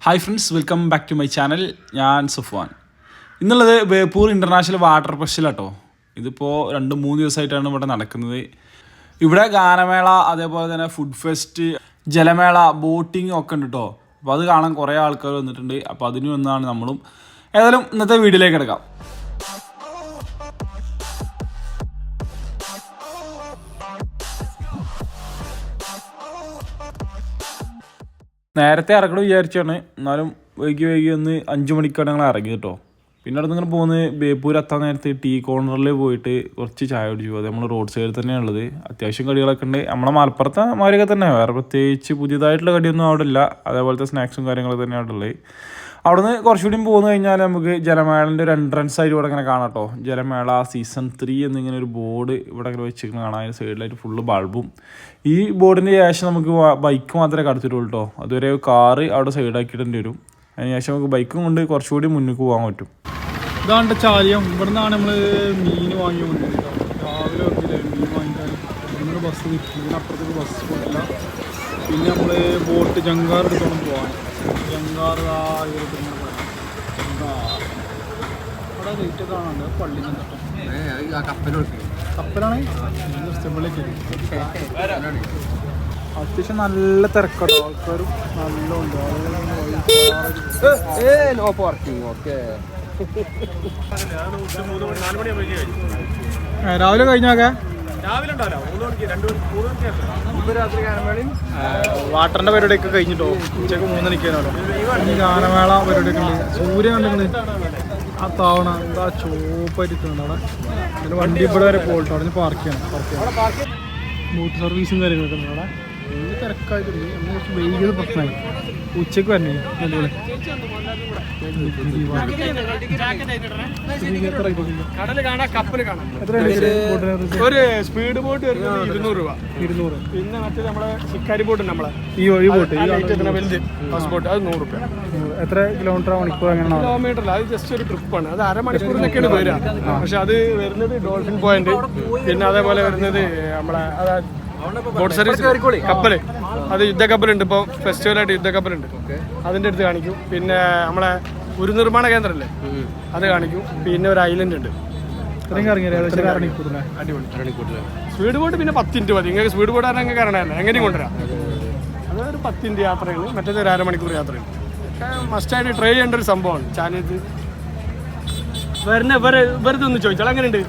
Hi friends, welcome back to my channel. ഞാൻ സുഫ്വാൻ. ഇന്നുള്ളത് Beypore international water festival ഇതിപ്പോൾ 2-3 ദിവസമായിട്ടാണ് ഇവിടെ നടക്കുന്നത്. ഇവിടെ ഗാനമേള, അതേപോലെ തന്നെ ഫുഡ് ഫെസ്റ്റ്, ജലമേള, ബോട്ടിങ് ഒക്കെ ഉണ്ട് കേട്ടോ. അപ്പോൾ അത് കാണാൻ കുറേ ആൾക്കാർ വന്നിട്ടുണ്ട്. അപ്പോൾ അതിന് വന്നാണ് നമ്മളും. ഏതായാലും ഇന്നത്തെ വീഡിയോയിലേക്ക് എടുക്കാം. നേരത്തെ ഇറക്കണം വിചാരിച്ചാണ്, എന്നാലും വൈകി ഒന്ന് 5 മണിക്കാണ് ഞങ്ങൾ ഇറങ്ങി കേട്ടോ. പിന്നെ അവിടെ നിന്ന് പോകുന്നത് ബേപ്പൂർ എത്താൻ നേരത്തെ ടീ കോർണറിൽ പോയിട്ട് കുറച്ച് ചായ കുടിച്ചു. അത് നമ്മൾ റോഡ് സൈഡിൽ തന്നെയാണുള്ളത്. അത്യാവശ്യം കടികളൊക്കെ ഉണ്ട്. നമ്മളെ മലപ്പുറത്തെ മാതിരിയൊക്കെ തന്നെ, വേറെ പ്രത്യേകിച്ച് പുതിയതായിട്ടുള്ള കടിയൊന്നും അവിടെ ഇല്ല. അതേപോലത്തെ സ്നാക്സും കാര്യങ്ങളൊക്കെ തന്നെ അവിടെ ഉള്ളത്. അവിടെ നിന്ന് കുറച്ചുകൂടി പോന്നു കഴിഞ്ഞാൽ നമുക്ക് ജലമേളൻ്റെ ഒരു എൻട്രൻസ് ആയിട്ട് ഇവിടെ ഇങ്ങനെ കാണാം കേട്ടോ. ജലമേള സീസൺ 3 എന്നിങ്ങനെ ഒരു ബോർഡ് ഇവിടെ ഇങ്ങനെ വെച്ചിരിക്കുന്നത് കാണാം. അതിന് സൈഡിലായിട്ട് ഫുള്ള് ബൾബും. ഈ ബോർഡിന് ശേഷം നമുക്ക് ബൈക്ക് മാത്രമേ കടത്തിട്ടുള്ളൂ കേട്ടോ. അതുവരെ കാറ് അവിടെ സൈഡാക്കിയിടേണ്ടി വരും. അതിന് ശേഷം നമുക്ക് ബൈക്കും കൊണ്ട് കുറച്ചുകൂടി മുന്നിലേക്ക് പോകാൻ പറ്റും. ഇതാണ്ട് ചാലിയം. ഇവിടെ നിന്നാണ് നമ്മൾ മീൻ വാങ്ങി വന്നത്. രാവിലെ മീൻ വാങ്ങിക്കാൻ ഇന്നൊരു ബസ് കിട്ടി. ഇതിനപ്പുറത്തേക്ക് ബസ് പോയില്ല. പിന്നെ നമ്മൾ ബോട്ട് ജങ്കാർ എടുത്തോളം പോകാൻ. ജങ്കാർ അവിടെ റേറ്റ് കാണാണ്ട് പള്ളി കപ്പലാണ്. അത്യാവശ്യം നല്ല തിരക്കാട്ടോ, ആൾക്കാരും നല്ല ഉണ്ട്. രാവിലെ കഴിഞ്ഞാക്കെ വാട്ടറിന്റെ പരിപാടിയൊക്കെ കഴിഞ്ഞിട്ടോ. ഉച്ചക്ക് 3 മണിക്കാണോ ഗാനമേള പരിപാടിയൊക്കെ ഉണ്ട്. സൂര്യ കണ്ടെങ്കിൽ ആ താവണ എന്താ ചോപ്പായിരിക്കുന്നുണ്ട് അവിടെ. പിന്നെ വണ്ടി ഇവിടെ വരെ പോയിട്ടോ. അവിടെ പാർക്ക് ചെയ്യണം. ബോട്ട് സർവീസും കാര്യങ്ങളൊക്കെ ഉണ്ട് അവിടെ. വലിയ തിരക്കായിട്ടുണ്ട്. നമ്മൾ കുറച്ച് വൈകിയത് പ്രശ്നമായി. ഉച്ചക്ക് വരണേ നല്ലപോലെ. ഒരു സ്പീഡ് ബോട്ട് 200 രൂപ. പിന്നെ മറ്റേ നമ്മളെ ശിക്കാരി ബോട്ട് നമ്മളെ ഈ വഴി ബോട്ട് വലുത് ഹൗസ് ബോട്ട് അത് 100 രൂപ. എത്ര കിലോമീറ്റർ മണിക്കൂർ? കിലോമീറ്റർ അല്ല, അത് ജസ്റ്റ് ഒരു ട്രിപ്പാണ്. അത് അരമണിക്കൂറിനൊക്കെയാണ് വരിക. പക്ഷെ അത് വരുന്നത് ഡോൾഫിൻ പോയിന്റ്, പിന്നെ അതേപോലെ വരുന്നത് നമ്മളെ ബോട്ട് സർവീസ് കപ്പല്. അത് യുദ്ധക്കപ്പലുണ്ട്. ഇപ്പോൾ ഫെസ്റ്റിവലായിട്ട് യുദ്ധക്കപ്പലുണ്ട്. അതിൻ്റെ അടുത്ത് കാണിക്കും. പിന്നെ നമ്മളെ ഒരു നിർമ്മാണ കേന്ദ്രമല്ലേ, അത് കാണിക്കും. പിന്നെ ഒരു ഐലൻഡ് ഉണ്ട്. അടിപൊളി സ്പീഡ് ബോട്ട്. പിന്നെ 10 മിനിറ്റ് മതി. നിങ്ങൾക്ക് സ്പീഡ് ബോട്ട് ആണെങ്കിൽ കയറണമല്ലോ, എങ്ങനെയും കൊണ്ടുവരാം. അതൊരു 10 മിനിറ്റ് യാത്രകൾ, മറ്റേത് ഒരു അരമണിക്കൂർ യാത്രകൾ. മസ്റ്റായിട്ട് ട്രൈ ചെയ്യേണ്ട ഒരു സംഭവമാണ്. ചാനത്ത് വെറുതെ ഒന്ന് ചോദിച്ചാൽ എങ്ങനെയുണ്ട്?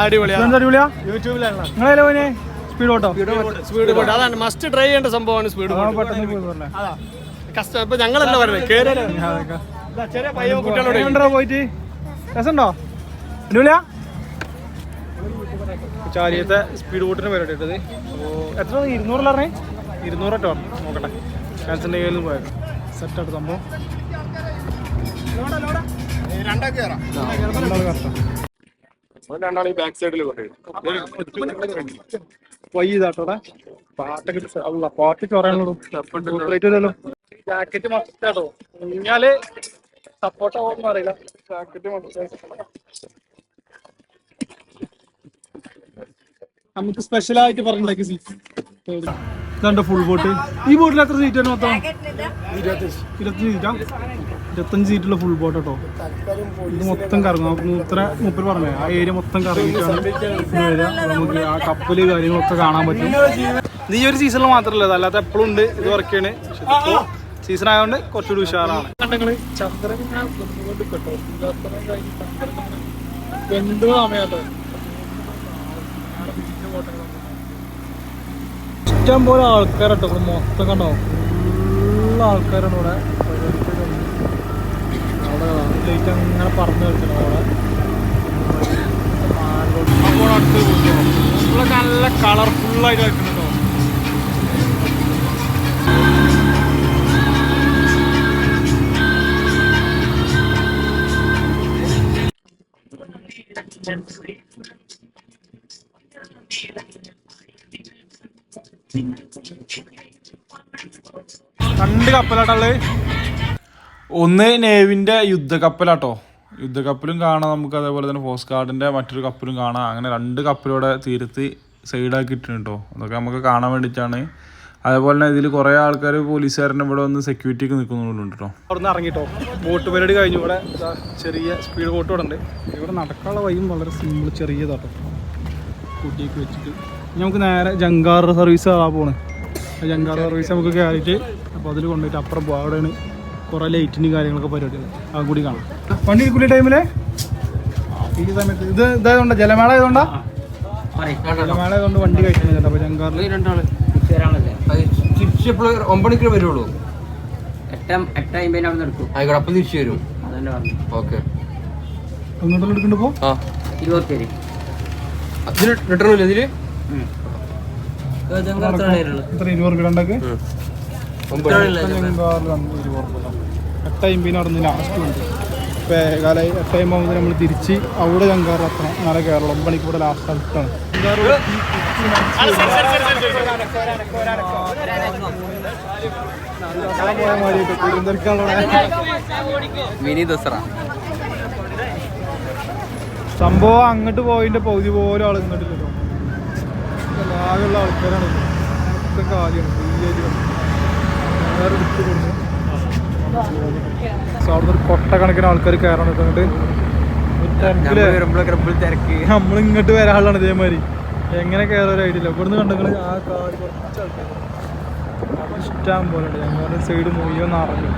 അടിപൊളിയാ. യൂട്യൂബിലാണ് സ്പീഡ് ബോട്ട്. അതാണ് മസ്റ്റ് ട്രൈ ചെയ്യേണ്ട സംഭവമാണ് സ്പീഡ് ബോട്ട്. അതാ കഷ്ടം. ഇപ്പൊ ഞങ്ങളല്ല പറയുന്നത്, ചെറിയ പയ്യ കുട്ടികളോട് പോയിട്ട് രസമുണ്ടോ? ചാലിയത്തെ സ്പീഡ് ബോട്ടിന് പരിപാടി ഇട്ടത്. എത്ര 200 200 ടോ നോക്കട്ടെ. ക്യാൻസറിൻ്റെ കയ്യിൽ പോയത് സെറ്റായിട്ട് സംഭവം. രണ്ടാളീ ബാക്ക് സൈഡിൽ വൈകിട്ടാട്ടോടെ പാട്ടൊക്കെ പാട്ട് ചൊറയാണല്ലോ. ജാക്കറ്റ് മസ്റ്റാട്ടോ. കുഞ്ഞാല് സപ്പോർട്ട് ആവുമെന്ന് അറിയില്ല. Jacket must. നമുക്ക് സ്പെഷ്യലായിട്ട് പറഞ്ഞിട്ടുണ്ടാക്കി സീറ്റ്. ഇതാണ്ട് ഫുൾ ബോട്ട്. ഈ ബോട്ടിൽ എത്ര സീറ്റാണ് മൊത്തം? 25 സീറ്റുള്ള ഫുൾ ബോട്ട് കേട്ടോ. ഇത് മൊത്തം കറങ്ങും. ഇത്ര മൂപ്പർ പറഞ്ഞേ ആ ഏരിയ മൊത്തം കറങ്ങിയിട്ടാണ് വരിക. നമുക്ക് ആ കപ്പല് കാര്യങ്ങളൊക്കെ കാണാൻ പറ്റും. ഇത് ഈ ഒരു സീസണിൽ മാത്രമല്ല, അല്ലാത്ത എപ്പോഴും ഉണ്ട് ഇത് വർക്കാണ്. ഇപ്പോൾ സീസൺ ആയതുകൊണ്ട് കുറച്ചുകൂടി ഉഷാറാണ്. കണ്ടെങ്കിൽ ചന്ദ്രൻ കേട്ടോ. എന്ത് സമയത്തോ ഇഷ്ടം പോലെ ആൾക്കാരട്ടോ. ഇവിടെ മൊത്തം കണ്ടോ, ഫുള്ള് ആൾക്കാരാണ് ഇവിടെ. അവിടെ ലൈറ്റ് അങ്ങനെ പറന്ന് വെക്കണം. അവിടെ അടുത്ത് ഇവിടെ നല്ല കളർഫുള്ളായിട്ട് വെക്കുന്നുണ്ടോ. രണ്ട് കപ്പലാട്ടുള്ളത്. ഒന്ന് നേവിൻ്റെ യുദ്ധക്കപ്പലാട്ടോ. യുദ്ധക്കപ്പലും കാണാം നമുക്ക്. അതേപോലെ തന്നെ കോസ്റ്റ് ഗാർഡിൻ്റെ മറ്റൊരു കപ്പലും കാണാം. അങ്ങനെ 2 കപ്പലൂടെ തീരത്ത് സൈഡാക്കി ഇട്ടിട്ടുണ്ട് കേട്ടോ. അതൊക്കെ നമുക്ക് കാണാൻ വേണ്ടിയിട്ടാണ്. അതേപോലെ തന്നെ ഇതിൽ കുറേ ആൾക്കാർ പോലീസുകാരൻ്റെ ഇവിടെ വന്ന് സെക്യൂരിറ്റിക്ക് നിൽക്കുന്നുണ്ട് കേട്ടോ. അവിടെ നിന്ന് ഇറങ്ങിട്ടോ ബോട്ട് പരിപാടി കഴിഞ്ഞു. ഇവിടെ ചെറിയ സ്പീഡ് ബോട്ട് ഇവിടെ ഉണ്ട്. ഇവിടെ നടക്കാനുള്ള വഴിയും വളരെ സിമ്പിൾ ചെറിയതാട്ടോ, കൂട്ടിയൊക്കെ വെച്ചിട്ട്. നമുക്ക് നേരെ ജങ്കാർ സർവീസ് ആ പോണ്. ജങ്കാർ സർവീസ് നമുക്ക് കയറിയിട്ട് അപ്പോൾ അതിൽ കൊണ്ടുപോയിട്ട് അപ്പുറം പോകും. അവിടെയാണ് കുറേ ലൈറ്റിനും കാര്യങ്ങളൊക്കെ പരിപാടികൾ, അതും കൂടി കാണാം. വണ്ടി ഇരിക്കൂലി ടൈമില് ഈ സമയത്ത് ഇത് ഇതായതുകൊണ്ടാ, ജലമേള ആയതുകൊണ്ടാ, ജലമേള ആയതുകൊണ്ട് വണ്ടി കഴിക്കുന്നുണ്ട്. അപ്പോൾ ജങ്കാറിൽ രണ്ടാള് തിരിച്ചപ്പോൾ 9 മണിക്ക് വരുള്ളൂ. 8:50 അവിടെ എടുക്കും. ആയിക്കോട്ടെ, അപ്പം തിരിച്ചു വരും. അതന്നെ പറഞ്ഞു. ഓക്കെ, അങ്ങോട്ടും എടുക്കണ്ടപ്പോ 20 പേര് അതിന് റിട്ടേൺ ഇല്ല ഇതില്. ഇത്ര 20 രൂപ ഉണ്ടാക്കി 8:50 അവിടെ നിന്ന് ലാസ്റ്റ് ഉണ്ട്. കാലം 8:50 നമ്മൾ തിരിച്ച് അവിടെ ജങ്കാറിൽ എത്തണം. നാളെ കേരളം 9 മണിക്ക് ഇവിടെ ലാസ്റ്റ് അടുത്താണ്. മിനി ദസറ സംഭവം അങ്ങോട്ട് പോയിന്റെ പകുതി പോലും ആൾ ഇങ്ങോട്ടില്ലല്ലോ. ആകെയുള്ള ആൾക്കാരാണ് മൊത്തം കാര്യമാണ്. അവിടുന്ന് ഒരു കൊട്ടക്കണക്കിന് ആൾക്കാർ കയറണം. ഇങ്ങോട്ട് തിരക്ക് നമ്മളിങ്ങോട്ട് വരാനുള്ളതാണ് ഇതേമാതിരി. എങ്ങനെ കയറാൻ ഒരു ഐഡിയ ഇല്ല. ഇവിടുന്ന് കണ്ടെങ്കിൽ ആ കാല് കുറച്ച് ആൾക്കാർ ഇഷ്ടം പോലെ ഉണ്ട്. ഞങ്ങളുടെ സൈഡ് മുഴുവൻ നിറഞ്ഞു.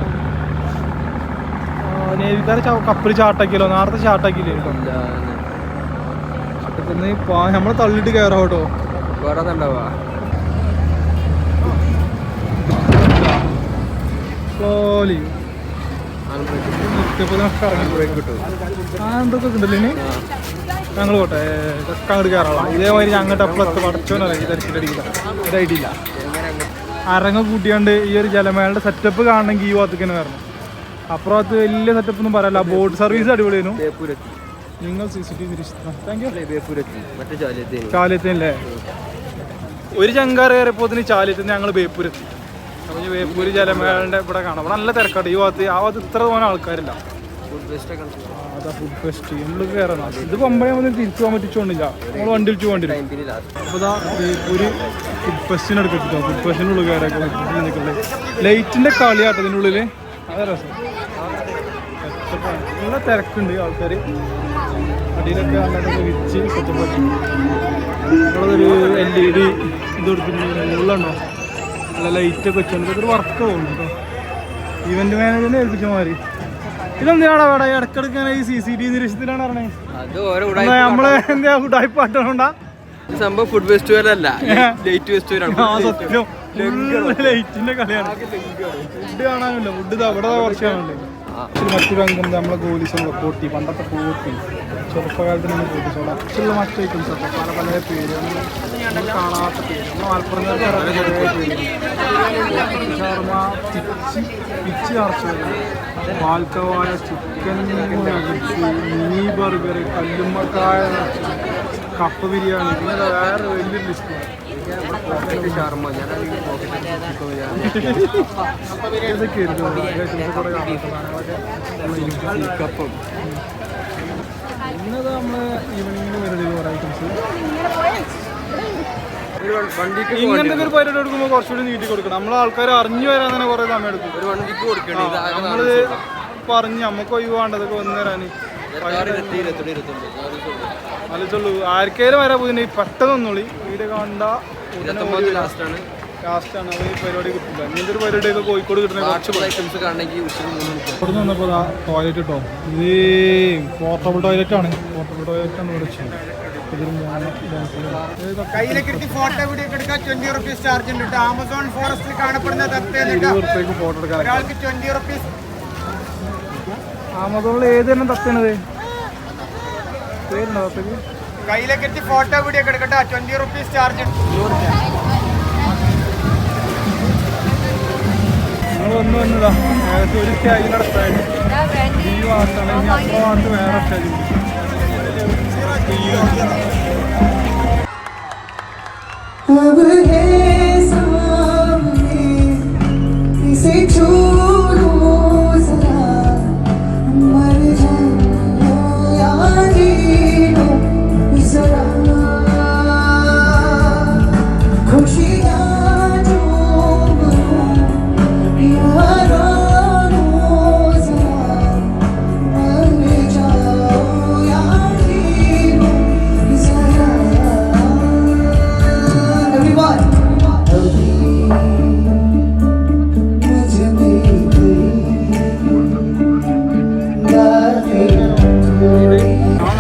നേവിക്കാരെ കപ്പൽ ചാട്ടാക്കിയല്ലോ, നേരത്തെ ചാട്ടാക്കിയില്ലേ. നമ്മളെ തള്ളിയിട്ട് കയറാം കേട്ടോ. സ്ലോലി എന്തൊക്കെ ഉണ്ടല്ലോ ഇനി. ഞങ്ങൾ പോട്ടെ, ഇതൊക്കെ അങ്ങോട്ട് കയറാം. ഇതേമാതിരി ഞങ്ങോട്ട് അപ്പോഴത്തെ പടച്ചോനല്ല ഈ തിരക്കിലടിക്കില്ല, ഇതായിട്ടില്ല. അരങ്ങ കൂട്ടിയാണ്ട് ഈ ഒരു ജലമേളയുടെ സെറ്റപ്പ് കാണണമെങ്കിൽ ഈ ഭാഗത്തേക്ക് തന്നെ വരണം. അപ്പുറത്ത് വലിയ സെറ്റപ്പ് ഒന്നും പറയാല്ല. ബോട്ട് സർവീസ് അടിപൊളിയായിരുന്നു. നിങ്ങൾ CCTV നിരീക്ഷിക്കണം. Thank you. ചാലിയത്തല്ലേ ഒരു ജങ്കാർ കയറിയപ്പോൾ ചാലിയത്തിന് ഞങ്ങൾ ബേപ്പൂരെത്തി. അപ്പോൾ ബേപ്പൂര് ജലമേളൻ്റെ ഇവിടെ കാണാം. ഇവിടെ നല്ല തിരക്കാട്ട് ഈ ഭാഗത്ത്. ആ ഭാഗത്ത് ഇത്ര തോന്നെ ആൾക്കാരില്ല. അതാ ഫുഡ് ഫെസ്റ്റ് നമ്മൾ കയറണം. ഇത് 9 തിരിച്ചു പോകാൻ പറ്റിച്ചോണ്ടില്ല. നമ്മൾ വണ്ടി വിളിച്ചു പോകേണ്ടി വരും. അപ്പോൾ ഇതാ ബേപ്പൂര് ഫുഡ് ഫെസ്റ്റിന് എടുക്കട്ടോ. ഫുഡ് ഫെസ്റ്റിനുള്ളിൽ കയറിയൊക്കെ നിൽക്കുന്നത് ലൈറ്റിൻ്റെ കളിയാട്ടോ ഇതിനുള്ളിൽ. അതെ രസം. നല്ല തിരക്കുണ്ട് ആൾക്കാർ. അടിയിലൊക്കെ നല്ലതൊക്കെ വിരിച്ച് സെറ്റപ്പാക്കി. നമ്മളതൊരു LED ഇത് കൊടുത്തിട്ടുണ്ട്. മുകളിലുണ്ടോ നല്ല ലൈറ്റൊക്കെ വെച്ചിട്ടുണ്ട്. ഇതൊരു വർക്ക് പോകുന്നു കേട്ടോ. ഇവന്റ് മാനേജറിനെ ഏൽപ്പിച്ച മാതിരി. ഇതെന്തിനാണ് അവിടെ ഇടക്കിടക്ക് ഈ CCTV നിരീക്ഷണത്തിലാണ് പറഞ്ഞത്. നമ്മള് എന്താ ഉടായ്പാട്ടോണ്ടാ സംഭവം ഫുഡ് ഫെസ്റ്റിവൽ അല്ല, ലൈറ്റ് ഫെസ്റ്റിവൽ ആണ്. സത്യം ലൈറ്റിന്റെ കളിയാണ്. ഫുഡ് കാണാനില്ല. ഫുഡ് അവിടെ കുറച്ച് കാണുന്നുണ്ട്. മറ്റൊരു അംഗം നമ്മളെ ഗോലീസുള്ള കോട്ടി, പണ്ടത്തെ കോട്ടി, ചെറുപ്പകാലത്ത് നമ്മൾ കോട്ടിച്ചോളാം. മറ്റുള്ള മറ്റു ഐറ്റംസ് ഒക്കെ പല പല പേര് നമ്മൾ കാണാത്ത പേര്. നമ്മൾ മലപ്പുറം ഷവർമ, പിച്ച് നിറച്ചത്, പാൽക്കവായ, ചിക്കൻ മിനി ബർഗർ, കല്ലുമ്മക്കായ, കപ്പ ബിരിയാണി, ഇങ്ങനെ വേറെ വലിയൊരു ലിസ്റ്റാണ്. ഷവർമ ഇതൊക്കെ ഇന്നത് നമ്മള് ഈവനിങ്ങിന് വരുന്നത് കുറേ ഐറ്റംസ്. ഇങ്ങനത്തെ ഒരു പരിപാടി കൊടുക്കുമ്പോൾ കുറച്ചുകൂടി നീട്ടി കൊടുക്കണം. നമ്മളെ ആൾക്കാർ അറിഞ്ഞു വരാൻ തന്നെ കുറേ സമയം എടുക്കും. ഒരു വണ്ടിക്ക് കൊടുക്കണം. നമ്മള് പറഞ്ഞ് നമുക്ക് ഒഴിവാണ്ടതൊക്കെ വന്നു തരാൻ ആലോചിച്ചുള്ളൂ. ആർക്കേലും വരാൻ പോയി പെട്ടെന്നൊന്നുള്ളി വീഡിയോ കണ്ട ലാസ്റ്റാണ്. അപ്പോൾ ഈ പരിപാടി കിട്ടില്ല. ഇങ്ങനത്തെ ഒരു പരിപാടിയൊക്കെ കോഴിക്കോട് കിട്ടുന്ന കുറച്ച് ഐറ്റംസ് കാണണമെങ്കിൽ ഇവിടെ നിന്ന് വന്നപ്പോൾ ടോയ്ലറ്റ് കേട്ടോ. ഇത് പോർട്ടബിൾ ടോയ്ലറ്റ് ആണ്. പോർട്ടബിൾ ടോയ്ലറ്റ് ആണ് ഇവിടെ വെച്ചത്. കയ്യിലേക്ക് ഫോട്ടോ വീഡിയോ എടുക്കാൻ 20 റുപ്പീസ് ചാർജ് ഉണ്ട്. ആമസോൺ ഫോറസ്റ്റിൽ കാണപ്പെടുന്ന ഫോട്ടോ എടുക്കാൻ ഒരാൾക്ക് 20 റുപ്പീസ്. ആമസോണിൽ ഏത് തന്നെ തത്തണത് പേരുണ്ടോ തത്തേക്ക്? കയ്യിലേക്ക് ഫോട്ടോ വീഡിയോ എടുക്കട്ടെ. 20 റുപ്പീസ് ചാർജ് ഉണ്ട്. നിങ്ങൾ വന്നതാ ഏകദേശം ഒരു സ്റ്റേജിൻ്റെ സ്റ്റേജ് ഈ ഭാഗത്താണ്. ഇനി അപ്പുറ ഭാഗത്ത് വേറെ സ്റ്റേജ് ഉണ്ട്. अब है सामने इसे छू लो जरा, मर जाओ या जी लो जरा, खुशियाँ जो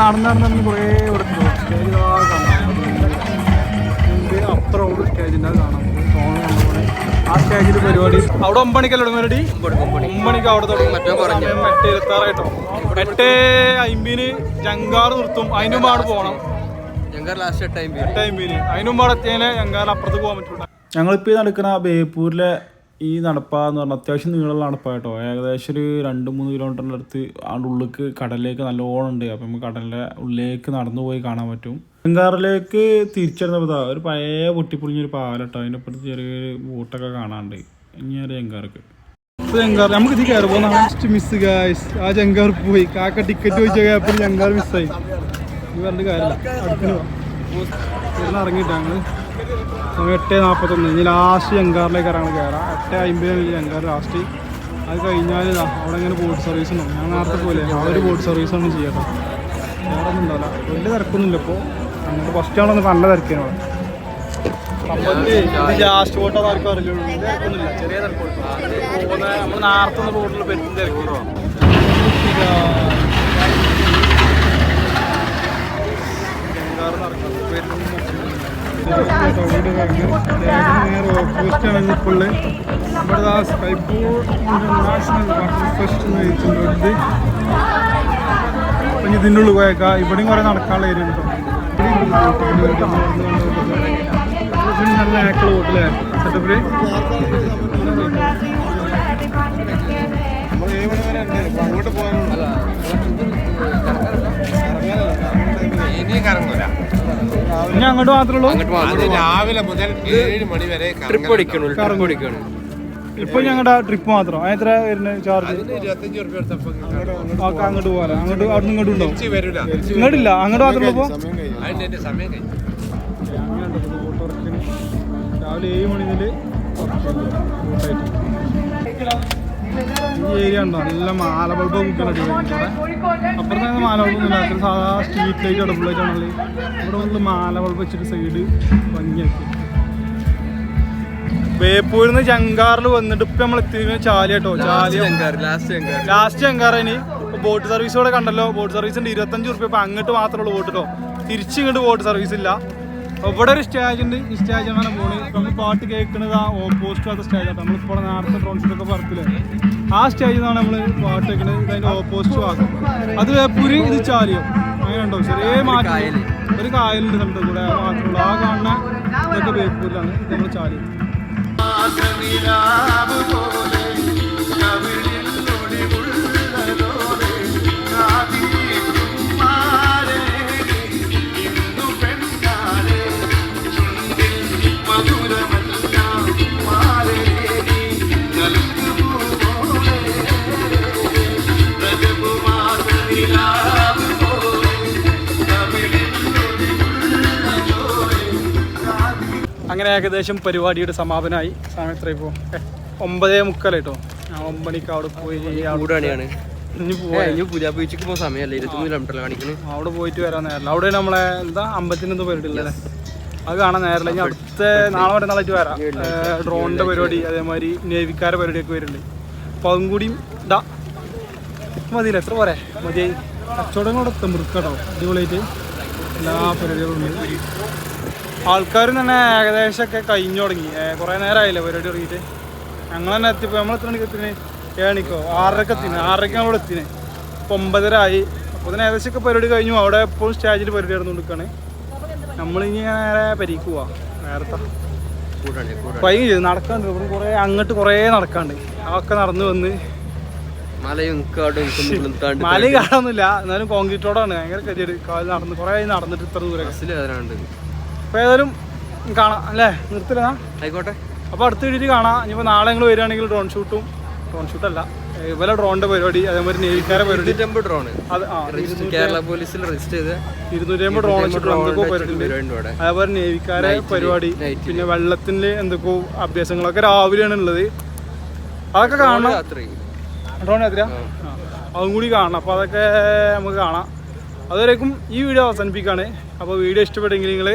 നടന്ന് കുറേ ഇവിടെ സ്റ്റേജ് അപ്പുറം അവിടെ സ്റ്റേജിൻ്റെ അത് കാണാം. ആ സ്റ്റേജിൽ പരിപാടി അവിടെ 9 മണിക്കല്ലേ തുടങ്ങി? 9 മണിക്ക് അവിടെ തുടങ്ങും. 8:26 8:50 ജങ്കാർ നിർത്തും. അതിന് മുമ്പ് അവിടെ പോകണം. ലാസ്റ്റ് 8:50 അതിന് മുമ്പ് അവിടെ എത്തിയാലേ ജങ്കാർ അപ്പുറത്ത് പോകാൻ പറ്റുള്ളൂ. ഞങ്ങളിപ്പോൾ ഈ നടക്കുന്ന ബേപ്പൂരിലെ ഈ നടപ്പാന്ന് പറഞ്ഞാൽ അത്യാവശ്യം നീളമുള്ള നടപ്പാ കേട്ടോ. ഏകദേശം ഒരു 2-3 കിലോമീറ്ററിൻ്റെ അടുത്ത് അവിടെ ഉള്ളിലേക്ക് കടലിലേക്ക് നല്ലോണം ഉണ്ട്. അപ്പം നമുക്ക് കടലിൻ്റെ ഉള്ളിലേക്ക് നടന്നു പോയി കാണാൻ പറ്റും. ജങ്കാറിലേക്ക് തിരിച്ചറിഞ്ഞപ്പോൾ ഒരു പഴയ പൊട്ടിപ്പൊളിഞ്ഞൊരു പാലട്ടോ, അതിൻ്റെ അപ്പുറത്ത് ചെറിയൊരു ബോട്ടൊക്കെ കാണാണ്ട്. ഇനി ഒരു ജങ്കാർക്ക് നമുക്ക് ഇത് കയറി പോകുന്ന ലാസ്റ്റ് മിസ് ഗായ്സ്. ആ ജങ്കാർ പോയി. കാക്ക ടിക്കറ്റ് ചോദിച്ച ഗ്യാപ്പിൽ ജങ്കാർ മിസ്സായി. ഇത് പറഞ്ഞിട്ട് കാര്യമില്ല. അടുത്തിന് പോവാം. ഇറങ്ങിയിട്ടാ ഞങ്ങൾ 8:41. ഇനി ലാസ്റ്റ് ജങ്കാറിലേക്ക് ഞങ്ങൾ കയറാം. 8:50 ജങ്കാർ ലാസ്റ്റ്. അത് കഴിഞ്ഞാൽ അവിടെ ഇങ്ങനെ ബോട്ട് സർവീസ് ഉണ്ടാവും. ഞാൻ നേരത്തെ പോലെ ആ ഒരു ബോട്ട് സർവീസാണ് ചെയ്യട്ടോ. വേറെ ഒന്നും ഉണ്ടാവില്ല, വലിയ തിരക്കൊന്നുമില്ല. ഇപ്പോൾ അങ്ങോട്ട് ഫസ്റ്റ് ആണോ നല്ല തിരക്കാണ് അവിടെ. ഇത് ലാസ്റ്റ് ബോട്ടാന്ന് ആർക്കും അറിയുള്ളൂ. വലിയ തിരക്കൊന്നുമില്ല, ചെറിയ തിരക്കുള്ളൂ. പോകുന്ന നമ്മൾ നേരത്തെ ബോട്ടിൽ പെരും തിരക്കുള്ളൂ. ജങ്കാർ നടക്കുന്നത് ഓപ്പോസിറ്റാണ് ഇപ്പോൾ ഇവിടെ സ്കൈപൂർ ഇന്റർനാഷണൽ വാട്ടർ ഫെസ്റ്റ് എന്ന് വെച്ചിട്ടുണ്ട്. അപ്പം ഇതിൻ്റെ ഉള്ളിൽ പോയേക്കാം. ഇവിടെയും കുറേ നടക്കാനുള്ള ഏരിയ ഉണ്ട്. നല്ല ആക്കൾ ബോട്ടില്ലേ സെറ്റപ്പില്. അങ്ങോട്ട് പോകാനുള്ള ഇനി അങ്ങോട്ട് മാത്രമേ ഉള്ളൂ. രാവിലെ മുതൽ 7 മണി വരെ ട്രിപ്പ്. ഇപ്പൊ ഞങ്ങളുടെ ട്രിപ്പ് മാത്രം. എത്ര വരുന്നത് ചാർജ്? 25 രൂപ. അങ്ങോട്ട് പോകാൻ അങ്ങോട്ട് അവിടെ നിന്ന് ഇങ്ങോട്ട് ഉണ്ടോ? ഇങ്ങോട്ടില്ല, അങ്ങോട്ട് മാത്രമേ ഉള്ളൂ. സമയം കഴിഞ്ഞു. രാവിലെ 7 മണി മുതൽ ഈ ഏരിയ ഉണ്ടോ? നല്ല മാല ബൾബ് കുട്ടികളൊക്കെ അപ്പുറത്തെ മാല ബൾബൊന്നും സാധാ സ്ട്രീറ്റ് ലൈറ്റ് ഡബിൾ ലൈറ്റ് ആണല്ലോ. ഇവിടെ വന്ന് മാല ബൾബ് വെച്ചിട്ട് സൈഡ് ഭംഗിയാക്കി. ബേപ്പൂരിൽ നിന്ന് ജങ്കാറിൽ വന്നിട്ട് ഇപ്പം നമ്മൾ എത്തിയിരിക്കുന്നത് ചാലി കേട്ടോ. ലാസ്റ്റ് ജങ്കാറിന് ബോട്ട് സർവീസ് കൂടെ കണ്ടല്ലോ. ബോട്ട് സർവീസ് ഉണ്ട് 25 റുപ്യ. ഇപ്പം അങ്ങോട്ട് മാത്രമേ ഉള്ളൂ ബോട്ട് കേട്ടോ. തിരിച്ചിങ്ങോട്ട് ബോട്ട് സർവീസ് ഇല്ല. ഇവിടെ ഒരു സ്റ്റേജ് ഉണ്ട്. ഈ സ്റ്റേജ് ആണ് പോണി. നമ്മൾ പാട്ട് കേൾക്കുന്നത് ആ ഓപ്പോസിറ്റ് ആത്ത സ്റ്റേജ് ആട്ടോ. നമ്മളിപ്പോൾ നേരത്തെ ഡ്രോൺസിലൊക്കെ പറത്തില്ലേ ആ സ്റ്റേജിൽ നിന്നാണ് നമ്മൾ പാട്ട് കേൾക്കുന്നത്. ഇതിൻ്റെ ഓപ്പോസിറ്റ് ഭാഗം അത് വേപ്പൂര്, ഇത് ചാലിയോ. അങ്ങനെ ഉണ്ടോ? ചെറിയ മാറ്റം. ഒരു കായലുണ്ട് നമ്മുടെ കൂടെ മാത്രമുള്ളൂ. ആ കാണുന്ന ഇതൊക്കെ വേപ്പൂരിലാണ്. ഇത് നമ്മൾ ചാലി. അങ്ങനെ ഏകദേശം പരിപാടിയുടെ സമാപനമായി. സമയം എത്ര ഇപ്പോൾ? 9:30 കേട്ടോ. 9 മണിക്ക് അവിടെ പോയി അവിടെ പോയിട്ട് വരാൻ നേരല്ല. അവിടെ നമ്മളെ എന്താ അമ്പലത്തിനൊന്നും പരിപാടിയില്ലല്ലേ, അത് കാണാൻ നേരല്ല. ഇനി അടുത്ത നാളെ മറ്റന്നാളായിട്ട് വരാം. ഡ്രോണിൻ്റെ പരിപാടി അതേമാതിരി നേവിക്കാരുടെ പരിപാടിയൊക്കെ വരുന്നുണ്ട്. അപ്പോൾ അതും കൂടി ഇതാ മതിയില്ല. എത്ര പോരെ മതിയായി. കച്ചവടങ്ങളോടെ മൃക്കാട്ടോ അടിപൊളിയായിട്ട് എല്ലാ പരിപാടികളും ഉണ്ട്. ആൾക്കാരും തന്നെ ഏകദേശമൊക്കെ കഴിഞ്ഞു തുടങ്ങി. കുറേ നേരമായില്ലേ പരിപാടി തുടങ്ങിയിട്ട്. ഞങ്ങൾ തന്നെ എത്തിയപ്പോൾ നമ്മൾ എത്ര മണിക്ക് എത്തിന്? 7 മണിക്കോ 6:30 എത്തിന്. 6:30 നമ്മളവിടെ എത്തിന്. ഇപ്പോൾ 9:30 ആയി. അപ്പോൾ തന്നെ ഏകദേശമൊക്കെ പരിപാടി കഴിഞ്ഞു. അവിടെ എപ്പോഴും സ്റ്റേജിൽ പരിപാടി നടന്നുകൊണ്ടിരിക്കുകയാണ്. നമ്മളിനി നേരെ പരിക്ക് പോവാം. നേരത്തെ പയ്യ ചെയ്ത് നടക്കാണ്ട്. ഇവിടെ കുറേ അങ്ങോട്ട് കുറേ നടക്കാണ്ട്. അതൊക്കെ നടന്ന് വന്ന് മല കാണുന്നില്ല. എന്നാലും കോൺക്രീറ്റ് റോഡാണ്. ഭയങ്കര കരുതി കാല് നടന്ന് കുറേ നടന്നിട്ട് ഇത്ര ദൂരം. അപ്പോൾ ഏതായാലും കാണാം അല്ലേ? നിർത്തില്ല ആയിക്കോട്ടെ. അപ്പോൾ അടുത്ത വീഡിയോയിൽ കാണാം. ഇനിയിപ്പോൾ നാളെ നിങ്ങൾ വരികയാണെങ്കിൽ ഡ്രോൺ ഷൂട്ടല്ല ഇവരെ ഡ്രോണിൻ്റെ പരിപാടി അതേമാതിരി നേവിക്കാരെ പരിപാടി. അത് കേരള പോലീസിൽ രജിസ്റ്റർ ചെയ്ത് 250 ഡ്രോൺ വെച്ചിട്ട് എന്തൊക്കെയോ പരിപാടി. അതേപോലെ നേവിക്കാരെ പരിപാടി. പിന്നെ വെള്ളത്തിൽ എന്തൊക്കെയോ അഭ്യാസങ്ങളൊക്കെ രാവിലെയാണ് ഉള്ളത്. അതൊക്കെ കാണണം. ഡ്രോൺ യാത്ര അതും കൂടി കാണണം. അപ്പോൾ അതൊക്കെ നമുക്ക് കാണാം. അതുവരേക്കും ഈ വീഡിയോ അവസാനിപ്പിക്കുകയാണ്. അപ്പോൾ വീഡിയോ ഇഷ്ടപ്പെട്ടെങ്കിൽ നിങ്ങൾ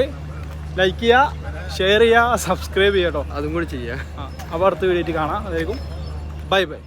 ലൈക്ക് ചെയ്യുക, ഷെയർ ചെയ്യുക, സബ്സ്ക്രൈബ് ചെയ്യുക കേട്ടോ. അതും കൂടി ചെയ്യാം. അപ്പോൾ അടുത്ത വീഡിയോ കാണാം. അതായിരിക്കും ബൈ ബൈ.